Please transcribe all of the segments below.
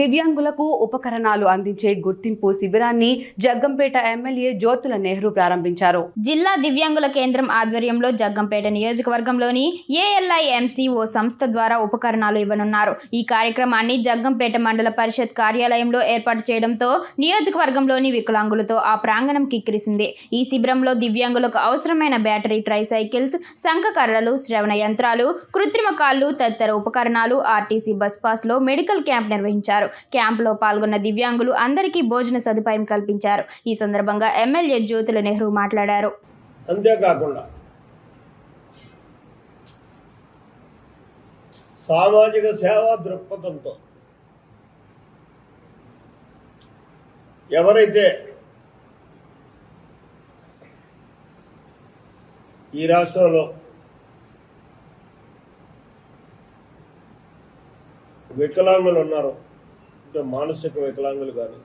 దివ్యాంగులకు ఉపకరణాలు అందించే గుర్తింపు శిబిరాన్ని జగ్గంపేట ఎమ్మెల్యే జ్యోతుల నెహ్రూ ప్రారంభించారు. జిల్లా దివ్యాంగుల కేంద్రం ఆధ్వర్యంలో జగ్గంపేట నియోజకవర్గంలోని ALIMCO సంస్థ ద్వారా ఉపకరణాలు ఇవ్వనున్నారు. ఈ కార్యక్రమాన్ని జగ్గంపేట మండల పరిషత్ కార్యాలయంలో ఏర్పాటు చేయడంతో నియోజకవర్గంలోని వికలాంగులతో ఆ ప్రాంగణం కిక్కిరిసింది. ఈ శిబిరంలో దివ్యాంగులకు అవసరమైన బ్యాటరీ ట్రైసైకిల్స్, శంఖకర్రలు, శ్రవణ యంత్రాలు, కృత్రిమ కాళ్లు తదితర ఉపకరణాలు, RTC బస్ పాస్ లో మెడికల్ క్యాంప్ నిర్వహించారు. క్యాంపులో పాల్గొన్న దివ్యాంగులు అందరికీ భోజన సదుపాయం కల్పించారు. ఈ సందర్భంగా ఎమ్మెల్యే జ్యోతుల నెహ్రూ మాట్లాడారు. అంతేకాకుండా సామాజిక సేవా దృక్పథంతో ఎవరైతే ఈ రాష్ట్రంలో వికలాంగులు ఉన్నారో, అంటే మానసిక వికలాంగులు కానీ,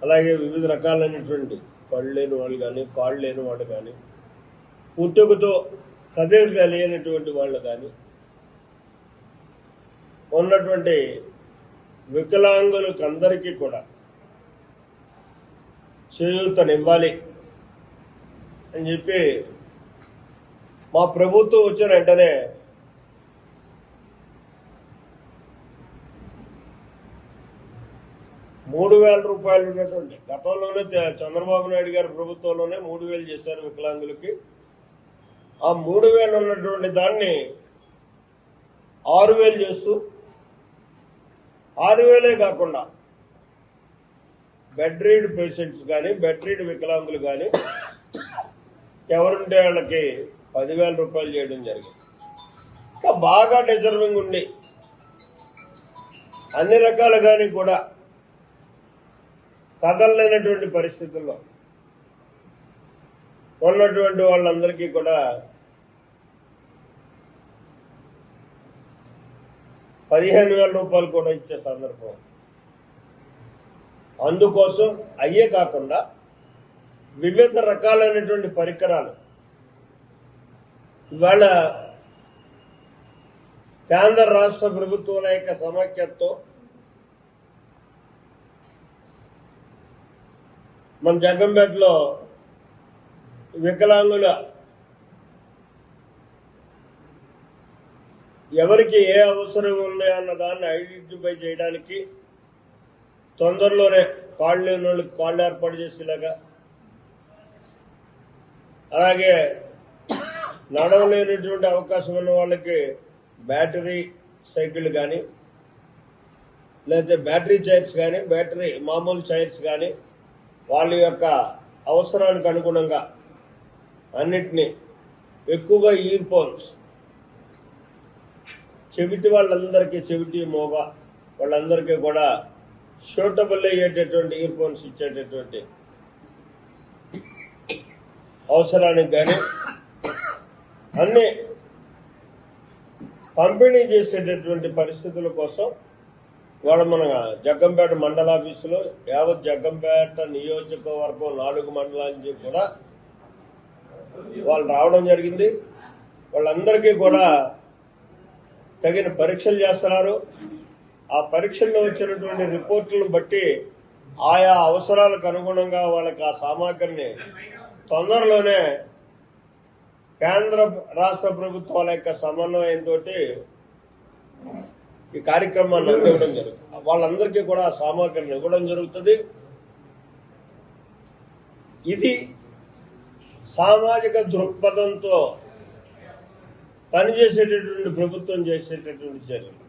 అలాగే వివిధ రకాలైనటువంటి కళ్ళు లేని వాళ్ళు కానీ, కాళ్ళు లేని వాళ్ళు కానీ, పుట్టుకతో కదలికలేనటువంటి వాళ్ళు కానీ ఉన్నటువంటి వికలాంగులకు అందరికీ కూడా చేయూతనివ్వాలి అని చెప్పి మా ప్రభుత్వం వచ్చిన వెంటనే ₹3,000 ఉన్నటువంటి, గతంలోనే చంద్రబాబు నాయుడు గారి ప్రభుత్వంలోనే 3,000 చేశారు వికలాంగులకి. ఆ 3,000 ఉన్నటువంటి దాన్ని 6,000 చేస్తూ, 6,000 కాకుండా బెడ్ రీడ్ పేషెంట్స్ కానీ, బెడ్ రీడ్ వికలాంగులు కానీ ఎవరుంటే వాళ్ళకి ₹10,000 చేయడం జరిగింది. ఇంకా బాగా డిజర్వింగ్ ఉండి అన్ని రకాలుగాని కూడా కదలలేనటువంటి పరిస్థితుల్లో ఉన్నటువంటి వాళ్ళందరికీ కూడా ₹15,000 కూడా ఇచ్చే సందర్భం. అందుకోసం అయ్యే కాకుండా వివిధ రకాలైనటువంటి పరికరాలు ఇవాళ కేంద్ర రాష్ట్ర ప్రభుత్వాల యొక్క సమాఖ్యతో మన జగ్గంపేటలో వికలాంగుల ఎవరికి ఏ అవసరం ఉన్నాయో అన్న దాన్ని ఐడెంటిఫై చేయడానికి తొందరలోనే కాళ్ళు లేని వాళ్ళకి కాళ్ళు ఏర్పాటు చేసేలాగా, అలాగే నడవలేనటువంటి అవకాశం ఉన్న వాళ్ళకి బ్యాటరీ సైకిల్ కానీ, లేకపోతే బ్యాటరీ చైర్స్ కానీ, బ్యాటరీ మామూలు చైర్స్ కానీ వాళ్ళ యొక్క అవసరానికి అనుగుణంగా అన్నిటినీ, ఎక్కువగా ఇయర్ ఫోన్స్, చెవిటి వాళ్ళందరికీ, చెవిటి మోగ వాళ్ళందరికీ కూడా సూటబుల్ అయ్యేటటువంటి ఇయర్ ఫోన్స్ ఇచ్చేటటువంటి అవసరానికి కానీ అన్నీ పంపిణీ చేసేటటువంటి పరిస్థితుల కోసం ఇవాళ మన జగ్గంపేట మండల ఆఫీసులో యావత్ జగ్గంపేట నియోజకవర్గం 4 మండలానికి కూడా వాళ్ళు రావడం జరిగింది. వాళ్ళందరికీ కూడా తగిన పరీక్షలు చేస్తున్నారు. ఆ పరీక్షల్లో వచ్చినటువంటి రిపోర్టులను బట్టి ఆయా అవసరాలకు అనుగుణంగా వాళ్ళకి ఆ సామాగ్రిని తొందరలోనే కేంద్ర రాష్ట్ర ప్రభుత్వాల యొక్క సమన్వయంతో ఈ కార్యక్రమాన్ని అందివ్వడం జరుగుతుంది. వాళ్ళందరికీ కూడా ఆ సామాగ్రిని ఇవ్వడం జరుగుతుంది. ఇది సామాజిక దృక్పథంతో పనిచేసేటటువంటి ప్రభుత్వం చేసేటటువంటి చర్యలు.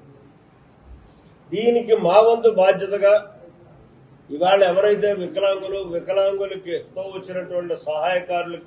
దీనికి మా వంతు బాధ్యతగా ఇవాళ ఎవరైతే వికలాంగులకి తో వచ్చినటువంటి సహాయకారులకి